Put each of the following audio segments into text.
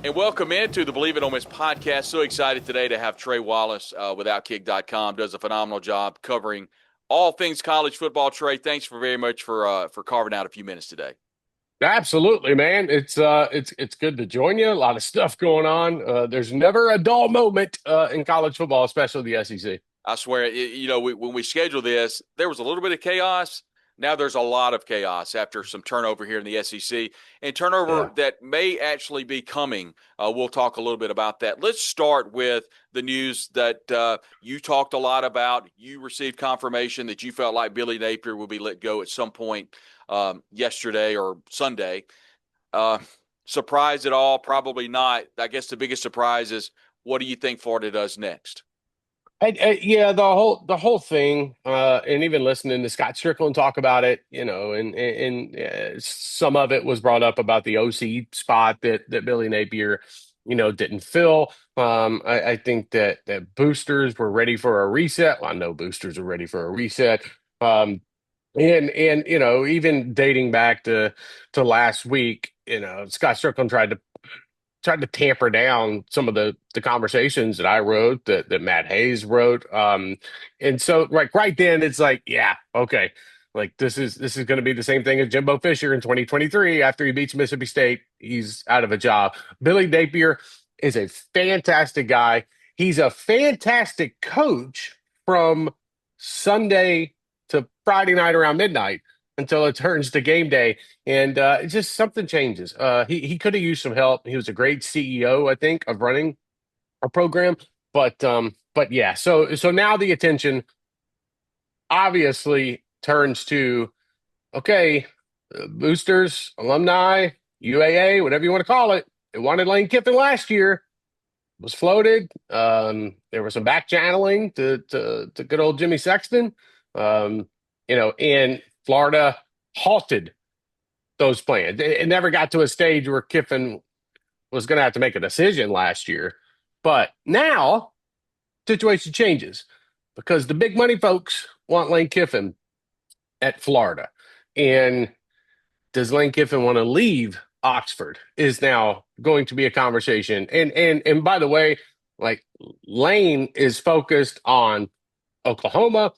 And welcome into the Believe in Ole Miss podcast. So excited today to have Trey Wallace with Outkick.com. Does a phenomenal job covering all things college football. Trey, thanks very much for carving out a few minutes today. Absolutely, man. It's good to join you. A lot of stuff going on. There's never a dull moment in college football, especially the SEC. I swear, when we scheduled this, there was a little bit of chaos. Now there's a lot of chaos after some turnover here in the SEC and turnover Yeah. that may actually be coming. We'll talk a little bit about that. Let's start with the news that you talked a lot about. You received confirmation that you felt like Billy Napier will be let go at some point yesterday or Sunday. Uh, Surprised at all? Probably not. I guess the biggest surprise is, what do you think Florida does next? Yeah, the whole thing, and even listening to Scott Strickland talk about it, and some of it was brought up about the OC spot that Billy Napier, didn't fill. I think that boosters were ready for a reset. Well, I know boosters are ready for a reset. Um, and even dating back to last week, Scott Strickland tried to tamper down some of the conversations that I wrote, that Matt Hayes wrote. And so right then it's like, yeah, okay. Like this is going to be the same thing as Jimbo Fisher in 2023 after he beats Mississippi State. He's out of a job. Billy Napier is a fantastic guy. He's a fantastic coach from Sunday to Friday night around midnight until it turns to game day. And it's just something changes. He could have used some help. He was a great CEO, I think, of running a program. But yeah, so now the attention obviously turns to, okay, boosters, alumni, UAA, whatever you want to call it. They wanted Lane Kiffin last year, was floated. There was some back channeling to good old Jimmy Sexton. And Florida halted those plans. It never got to a stage where Kiffin was going to have to make a decision last year. But now, situation changes because the big money folks want Lane Kiffin at Florida. And does Lane Kiffin want to leave Oxford is now going to be a conversation. And by the way, like, Lane is focused on Oklahoma,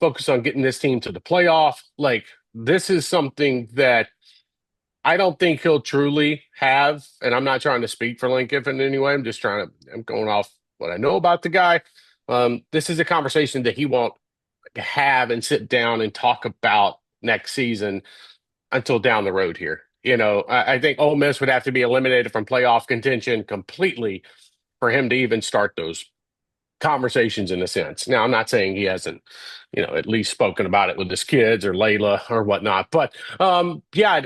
focused on getting this team to the playoff. Like, this is something that I don't think he'll truly have, and I'm not trying to speak for Lane Kiffin anyway. I'm going off what I know about the guy. This is a conversation that he won't have and sit down and talk about next season until down the road here. I think Ole Miss would have to be eliminated from playoff contention completely for him to even start those conversations in a sense. Now, I'm not saying he hasn't, at least spoken about it with his kids or Layla or whatnot. But yeah,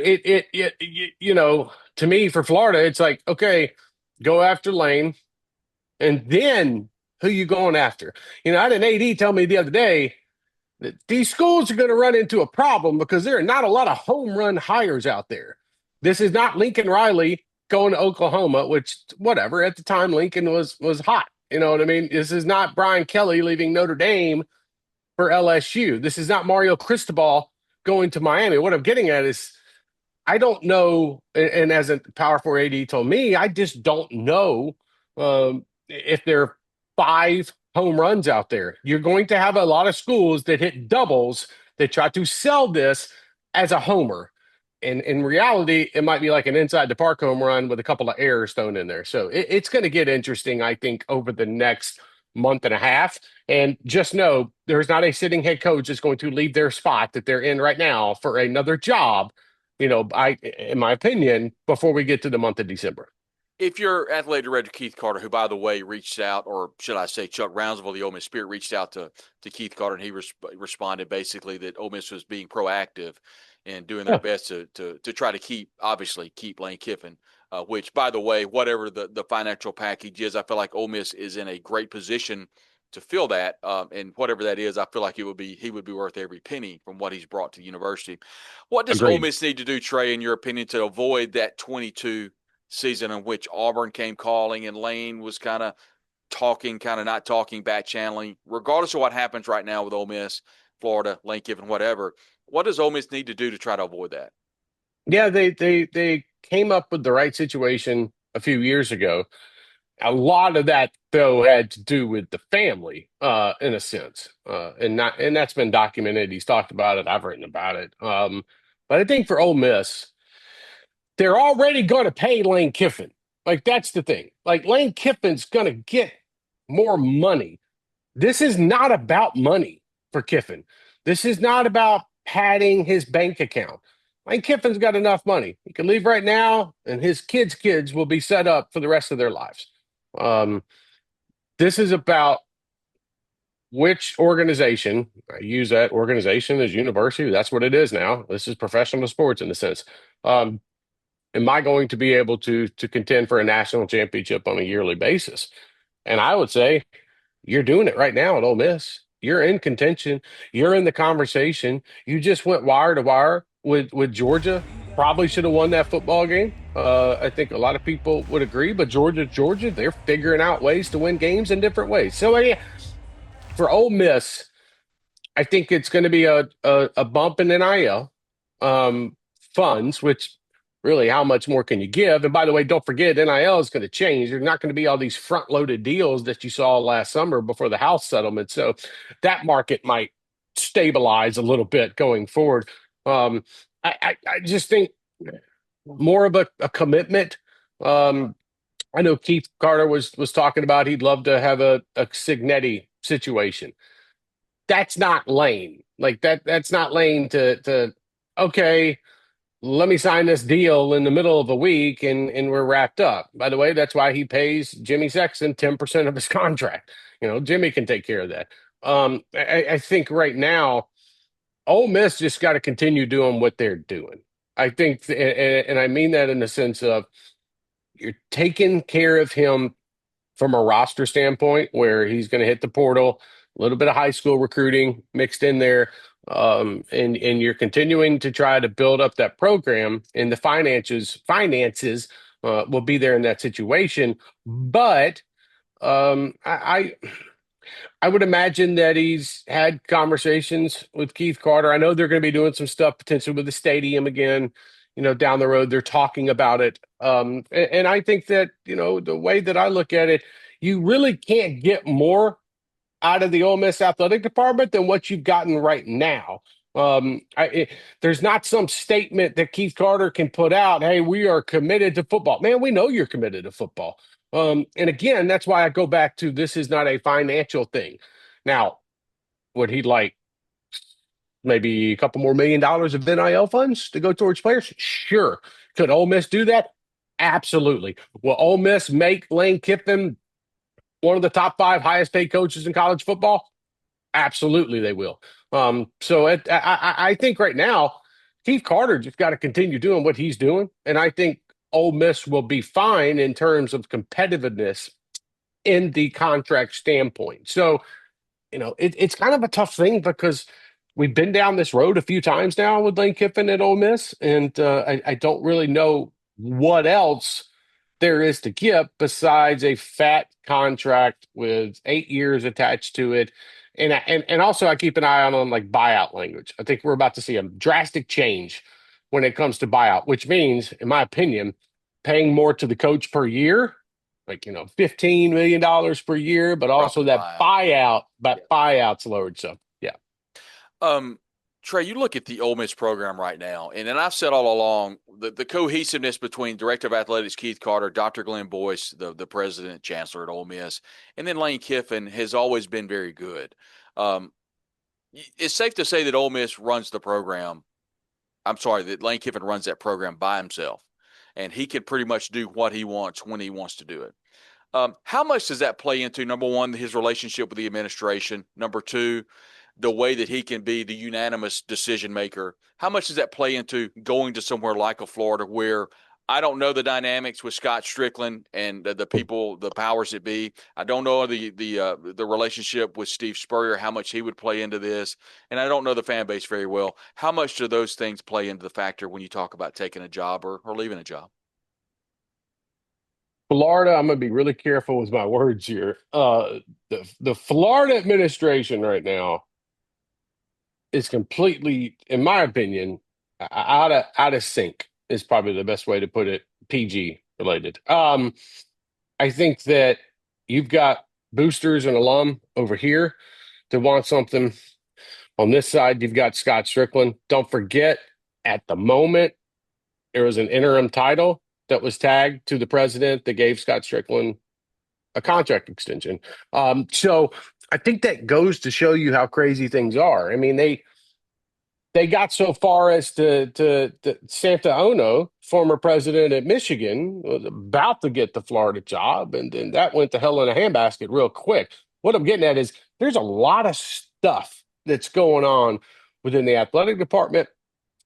to me for Florida, it's like, okay, go after Lane, and then who you going after? I had an AD tell me the other day that these schools are going to run into a problem because there are not a lot of home run hires out there. This is not Lincoln Riley going to Oklahoma, which whatever at the time Lincoln was hot. You know what I mean? This is not Brian Kelly leaving Notre Dame for LSU. This is not Mario Cristobal going to Miami. What I'm getting at is I don't know, and as a Power 4 AD told me, I just don't know if there are five home runs out there. You're going to have a lot of schools that hit doubles that try to sell this as a homer. And in reality, it might be like an inside the park home run with a couple of errors thrown in there. So it's going to get interesting, I think, over the next month and a half. And just know there's not a sitting head coach that's going to leave their spot that they're in right now for another job, in my opinion, before we get to the month of December. If you're athletic director Keith Carter, who, by the way, reached out, or should I say Chuck Rounsaville, the Ole Miss Spirit, reached out to Keith Carter, and he responded basically that Ole Miss was being proactive and doing their Yeah, best to try to keep Lane Kiffin, which, by the way, whatever the financial package is, I feel like Ole Miss is in a great position to fill that. And whatever that is, I feel like he would be worth every penny from what he's brought to the university. What does Ole agreed. Miss need to do, Trey, in your opinion, to avoid that 22 season in which Auburn came calling and Lane was kind of talking, kind of not talking, back channeling? Regardless of what happens right now with Ole Miss, Florida, Lane Kiffin, whatever, what does Ole Miss need to do to try to avoid that? Yeah, they came up with the right situation a few years ago. A lot of that, though, had to do with the family, in a sense, and that's been documented. He's talked about it. I've written about it. But I think for Ole Miss, they're already going to pay Lane Kiffin. Like that's the thing. Like Lane Kiffin's going to get more money. This is not about money for Kiffin. This is not about padding his bank account. Lane Kiffin's got enough money. He can leave right now, and his kids' will be set up for the rest of their lives. Um, this is about which organization, I use that organization as university. That's what it is now. This is professional sports in a sense. Um, am I going to be able to contend for a national championship on a yearly basis? And I would say you're doing it right now at Ole Miss. You're in contention. You're in the conversation. You just went wire to wire with Georgia. Probably should have won that football game. I think a lot of people would agree, but Georgia, they're figuring out ways to win games in different ways. So yeah, for Ole Miss, I think it's going to be a bump in NIL funds, which really how much more can you give? And by the way, don't forget NIL is going to change. There's not going to be all these front loaded deals that you saw last summer before the House settlement. So that market might stabilize a little bit going forward. I just think more of a commitment. Um, I know Keith Carter was talking about he'd love to have a Signetti situation. That's not Lane. Like that's not Lane to okay, let me sign this deal in the middle of a week and we're wrapped up. By the way, that's why he pays Jimmy Sexton 10% of his contract. Jimmy can take care of that. I think right now, Ole Miss just got to continue doing what they're doing. I think, and I mean that in the sense of you're taking care of him from a roster standpoint, where he's going to hit the portal, a little bit of high school recruiting mixed in there, and you're continuing to try to build up that program, and the finances will be there in that situation. But I would imagine that he's had conversations with Keith Carter. I know they're going to be doing some stuff potentially with the stadium again, down the road. They're talking about it. And I think that, the way that I look at it, you really can't get more out of the Ole Miss athletic department than what you've gotten right now. There's not some statement that Keith Carter can put out. Hey, we are committed to football. Man, we know you're committed to football. And again, that's why I go back to this is not a financial thing. Now, would he like maybe a couple more $1 million of NIL funds to go towards players? Sure. Could Ole Miss do that? Absolutely. Will Ole Miss make Lane Kiffin one of the top 5 highest paid coaches in college football? Absolutely, they will. I think right now, Keith Carter just got to continue doing what he's doing. And I think Ole Miss will be fine in terms of competitiveness in the contract standpoint. So, it's kind of a tough thing because we've been down this road a few times now with Lane Kiffin at Ole Miss, and I don't really know what else there is to give besides a fat contract with 8 years attached to it. And also I keep an eye on like buyout language. I think we're about to see a drastic change when it comes to buyout, which means, in my opinion, paying more to the coach per year, like $15 million per year, but also From that buyout's lowered. So yeah. Trey, you look at the Ole Miss program right now, and then I've said all along the cohesiveness between Director of Athletics Keith Carter, Dr. Glenn Boyce, the president, chancellor at Ole Miss, and then Lane Kiffin has always been very good. It's safe to say that Ole Miss runs the program. I'm sorry, that Lane Kiffin runs that program by himself, and he can pretty much do what he wants when he wants to do it. How much does that play into, number one, his relationship with the administration? Number two, the way that he can be the unanimous decision maker? How much does that play into going to somewhere like a Florida where I don't know the dynamics with Scott Strickland and the people, the powers that be? I don't know the relationship with Steve Spurrier, how much he would play into this, and I don't know the fan base very well. How much do those things play into the factor when you talk about taking a job or leaving a job? Florida, I'm going to be really careful with my words here. The Florida administration right now is completely, in my opinion, out of sync is probably the best way to put it. PG. related. I think that you've got boosters and alum over here that want something. On this side, you've got Scott Strickland. Don't forget, at the moment, there was an interim title that was tagged to the president that gave Scott Strickland a Yeah. contract extension. So I think that goes to show you how crazy things are. I mean, they got so far as to Santa Ono, former president at Michigan, was about to get the Florida job, and then that went to hell in a handbasket real quick. What I'm getting at is there's a lot of stuff that's going on within the athletic department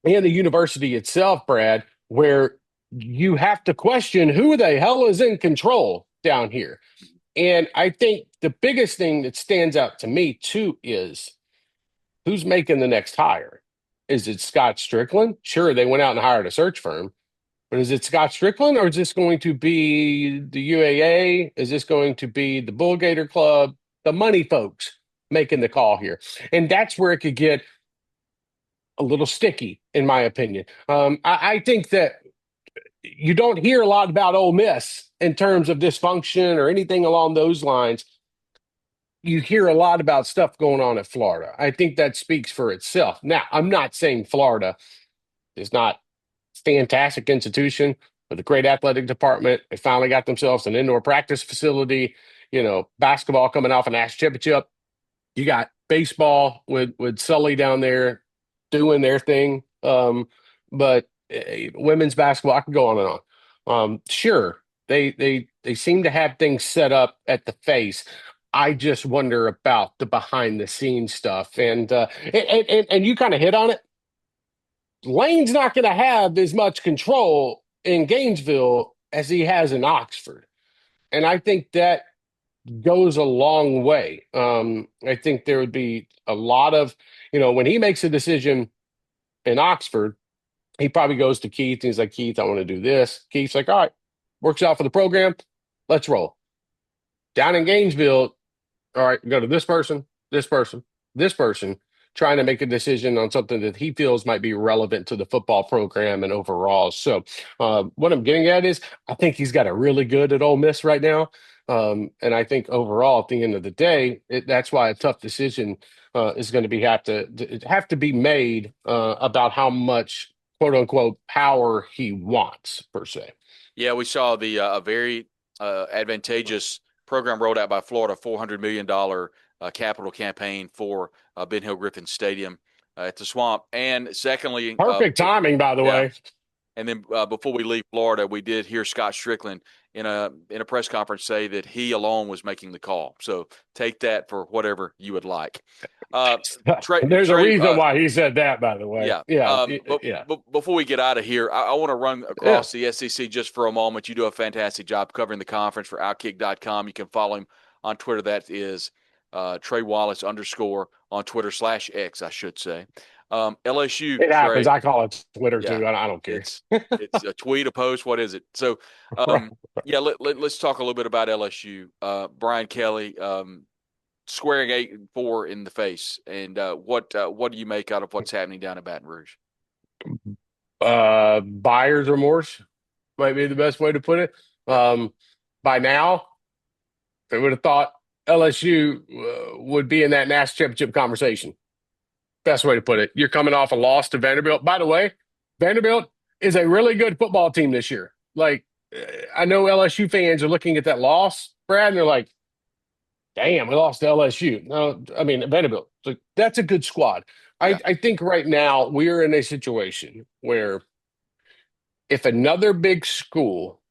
and the university itself, Brad, where you have to question who the hell is in control down here. And I think the biggest thing that stands out to me too is who's making the next hire. Is it Scott Strickland? Sure, they went out and hired a search firm, but is it Scott Strickland or is this going to be the UAA? Is this going to be the Bull Gator Club, the money folks making the call here? And that's where it could get a little sticky, in my opinion. I think that you don't hear a lot about Ole Miss in terms of dysfunction or anything along those lines. You hear a lot about stuff going on at Florida. I think that speaks for itself. Now, I'm not saying Florida is not a fantastic institution with a great athletic department. They finally got themselves an indoor practice facility, basketball coming off a national championship. You got baseball with Sully down there doing their thing. But women's basketball, I can go on and on. Sure, they seem to have things set up at the face. I just wonder about the behind the scenes stuff, and you kind of hit on it. Lane's not going to have as much control in Gainesville as he has in Oxford, and I think that goes a long way. I think there would be a lot of, when he makes a decision in Oxford, he probably goes to Keith and he's like, Keith, I want to do this. Keith's like, all right, works out for the program. Let's roll. Down in Gainesville, all right, go to this person, this person, this person, trying to make a decision on something that he feels might be relevant to the football program and overall. So, what I'm getting at is I think he's got it really good at Ole Miss right now. And I think overall, at the end of the day, that's why a tough decision is going to have to be made about how much quote unquote power he wants per se. Yeah, we saw the a very advantageous program rolled out by Florida, $400 million capital campaign for Ben Hill Griffin Stadium at the Swamp. And secondly, Perfect timing, by the yeah. way. And then before we leave Florida, we did hear Scott Strickland in a press conference say that he alone was making the call. So take that for whatever you would like. There's a reason why he said that, by the way. Yeah. Yeah. But before we get out of here, I want to run across the SEC just for a moment. You do a fantastic job covering the conference for Outkick.com. You can follow him on Twitter. That is Trey Wallace _ on Twitter /X, I should say. LSU. It happens. Trey, I call it Twitter too. I don't care. It's a tweet, a post. What is it? So, yeah, let's talk a little bit about LSU. Brian Kelly squaring 8-4 in the face, and what do you make out of what's happening down in Baton Rouge? Buyer's remorse might be the best way to put it. By now, they would have thought LSU would be in that national championship conversation. Best way to put it. You're coming off a loss to Vanderbilt. By the way, Vanderbilt is a really good football team this year. Like, I know LSU fans are looking at that loss, Brad, and they're like, damn, we lost to LSU. No, I mean, Vanderbilt. So that's a good squad. Yeah. I think right now we're in a situation where if another big school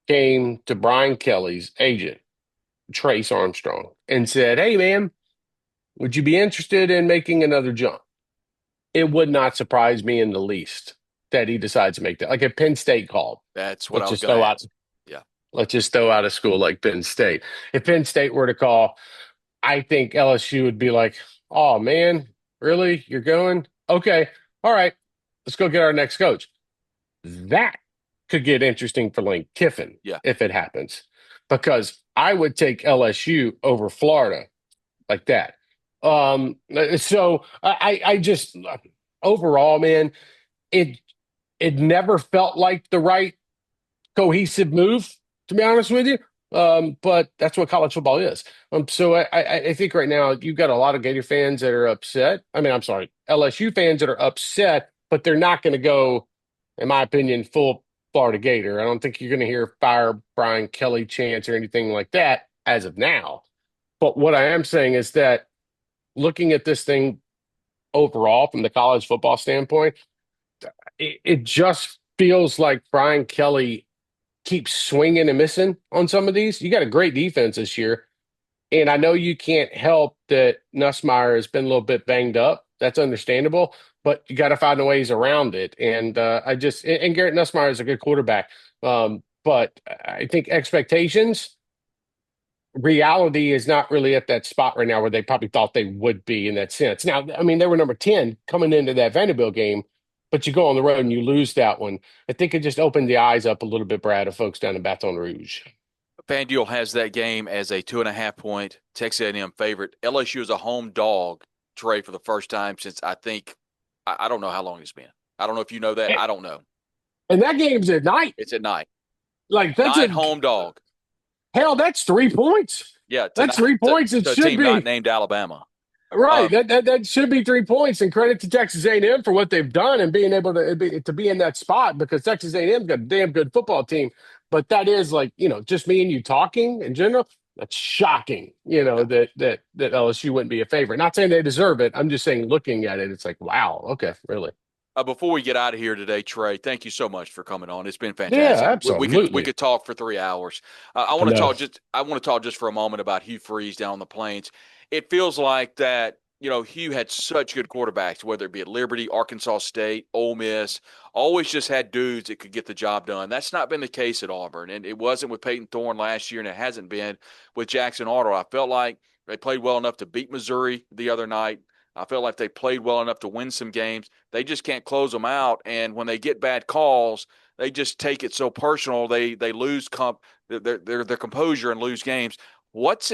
came to Brian Kelly's agent, Trace Armstrong, and said, hey, man, would you be interested in making another jump? It would not surprise me in the least that he decides to make that. Like if Penn State called. That's what I was going to ask. Yeah. Let's just throw out a school like Penn State. If Penn State were to call, I think LSU would be like, oh, man, really? You're going? Okay. All right. Let's go get our next coach. That could get interesting for Lane Kiffin if it happens. Because I would take LSU over Florida like that. So I just overall, man, it never felt like the right cohesive move, to be honest with you. But that's what college football is. So I think right now you've got a lot of Gator fans that are upset. I mean, I'm sorry, LSU fans that are upset, but they're not going to go, in my opinion, full Florida Gator. I don't think you're going to hear fire Brian Kelly chants or anything like that as of now. But what I am saying is that looking at this thing overall from the college football standpoint, it just feels like Brian Kelly keeps swinging and missing on some of these. You got a great defense this year. And I know you can't help that Nussmeier has been a little bit banged up. That's understandable, but you got to find ways around it. And and Garrett Nussmeier is a good quarterback. But I think expectations, reality is not really at that spot right now where they probably thought they would be in that sense. Now, I mean, they were number 10 coming into that Vanderbilt game, but you go on the road and you lose that one. I think it just opened the eyes up a little bit, Brad, of folks down in Baton Rouge. FanDuel has that game as a 2.5 point Texas A&M favorite. LSU is a home dog, Trey, for the first time since I don't know how long it's been. I don't know if you know that. I don't know. And that game's at night. It's at night. Like that's Night home dog. hell, that's 3 points. Yeah, That's 3 points. It to a should team be not named Alabama. right. That should be 3 points. And credit to Texas A&M for what they've done and being able to be in that spot because Texas A&M's got a damn good football team. But that is like just me and you talking in general. That's shocking. That LSU wouldn't be a favorite. Not saying they deserve it. I'm just saying looking at it, it's like wow. Okay, really. Before we get out of here today, Trey, thank you so much for coming on. It's been Yeah, fantastic. We absolutely. could talk for 3 hours. I know. I want to talk just for a moment about Hugh Freeze down on the Plains. It feels like that. Hugh had such good quarterbacks, whether it be at Liberty, Arkansas State, Ole Miss, always just had dudes that could get the job done. That's not been the case at Auburn, and it wasn't with Peyton Thorne last year, and it hasn't been with Jackson Arnold. I felt like they played well enough to beat Missouri the other night. I felt like they played well enough to win some games. They just can't close them out, and when they get bad calls, they just take it so personal. They lose their composure and lose games. What's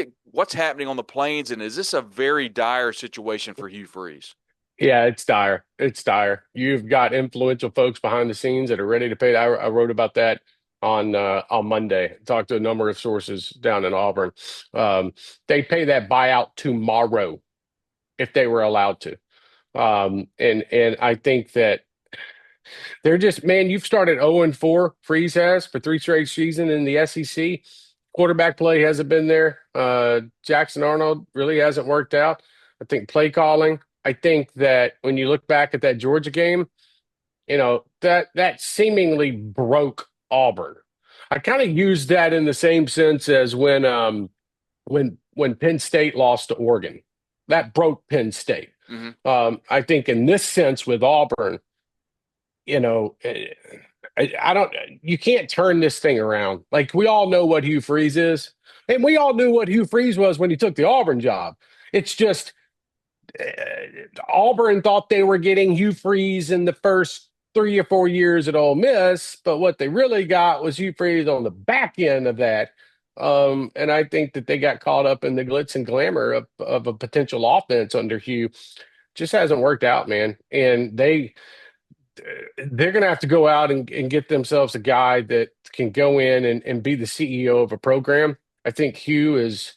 happening on the Plains, and is this a very dire situation for Hugh Freeze? Yeah, it's dire. It's dire. You've got influential folks behind the scenes that are ready to pay. I wrote about that on Monday. Talked to a number of sources down in Auburn. They pay that buyout tomorrow if they were allowed to. And I think that they're just man. You've started 0-4. Freeze has for 3 straight seasons in the SEC. Quarterback play hasn't been there. Jackson Arnold really hasn't worked out. I think play calling. I think that when you look back at that Georgia game, that seemingly broke Auburn. I kind of use that in the same sense as when Penn State lost to Oregon. That broke Penn State. Mm-hmm. I think in this sense with Auburn, I don't. You can't turn this thing around. Like we all know what Hugh Freeze is, and we all knew what Hugh Freeze was when he took the Auburn job. It's just Auburn thought they were getting Hugh Freeze in the first 3 or 4 years at Ole Miss, but what they really got was Hugh Freeze on the back end of that. And I think that they got caught up in the glitz and glamour of a potential offense under Hugh. Just hasn't worked out, man. And they're going to have to go out and get themselves a guy that can go in and be the CEO of a program. I think Hugh's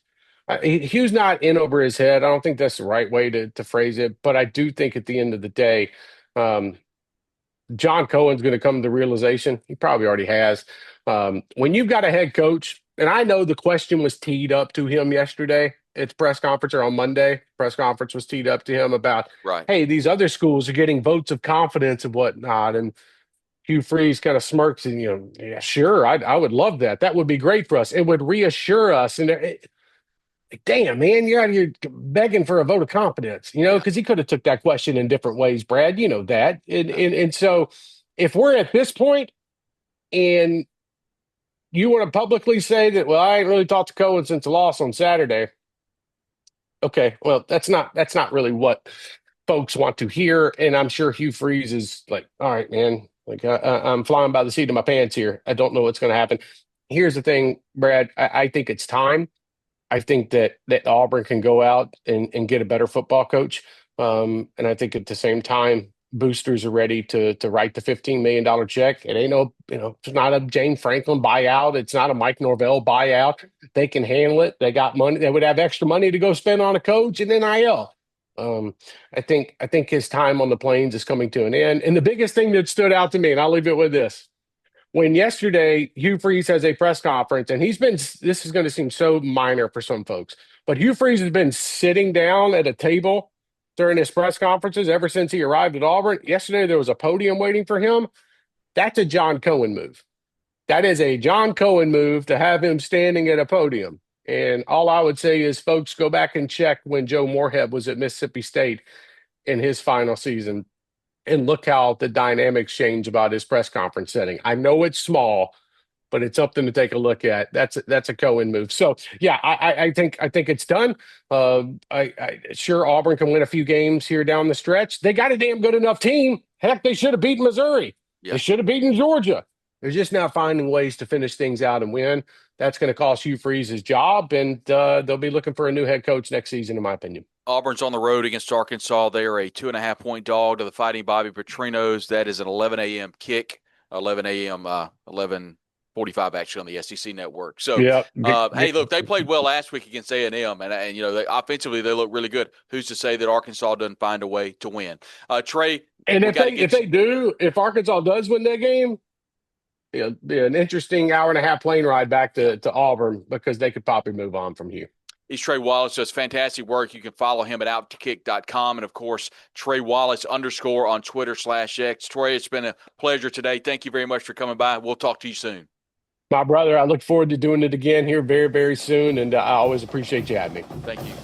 not in over his head. I don't think that's the right way to phrase it, but I do think at the end of the day, John Cohen's going to come to the realization. He probably already has. When you've got a head coach, and I know the question was teed up to him yesterday. It's press conference or on Monday. Press conference was teed up to him about, right. Hey, these other schools are getting votes of confidence and whatnot. And Hugh Freeze kind of smirks and, yeah, sure, I would love that. That would be great for us. It would reassure us. And damn, man, you're out here begging for a vote of confidence, because he could have took that question in different ways, Brad. You know that. And so if we're at this point and you want to publicly say that, well, I ain't really talked to Cohen since the loss on Saturday. Okay, well, that's not really what folks want to hear. And I'm sure Hugh Freeze is like, all right, man, like I'm flying by the seat of my pants here. I don't know what's going to happen. Here's the thing, Brad. I think it's time. I think that Auburn can go out and get a better football coach. And I think at the same time, boosters are ready to write the $15 million check. It ain't no, it's not a James Franklin buyout. It's not a Mike Norvell buyout. They can handle it. They got money. They would have extra money to go spend on a coach and NIL. I think his time on the Plains is coming to an end. And the biggest thing that stood out to me, and I'll leave it with this. When yesterday Hugh Freeze has a press conference, and this is going to seem so minor for some folks, but Hugh Freeze has been sitting down at a table during his press conferences ever since he arrived at Auburn. Yesterday, there was a podium waiting for him. That's a John Cohen move. That is a John Cohen move to have him standing at a podium. And all I would say is, folks, go back and check when Joe Moorhead was at Mississippi State in his final season and look how the dynamics change about his press conference setting. I know it's small, but it's something to take a look at. That's a Cohen move. So yeah, I think it's done. Sure, Auburn can win a few games here down the stretch. They got a damn good enough team. Heck, they should have beaten Missouri. Yeah. They should have beaten Georgia. They're just now finding ways to finish things out and win. That's going to cost Hugh Freeze his job, and they'll be looking for a new head coach next season, in my opinion. Auburn's on the road against Arkansas. They are a 2.5-point dog to the Fighting Bobby Petrinos. That is an 11 a.m. kick, 11 a.m., 11:45 actually on the SEC network. So, hey, look, they played well last week against A&M, and offensively they look really good. Who's to say that Arkansas doesn't find a way to win? Trey, and if Arkansas does win that game, it'll be an interesting hour-and-a-half plane ride back to Auburn, because they could probably move on from here. He's Trey Wallace, does fantastic work. You can follow him at Outkick.com. And, of course, Trey Wallace _ on Twitter/X. Trey, it's been a pleasure today. Thank you very much for coming by. We'll talk to you soon. My brother, I look forward to doing it again here very, very soon. And I always appreciate you having me. Thank you.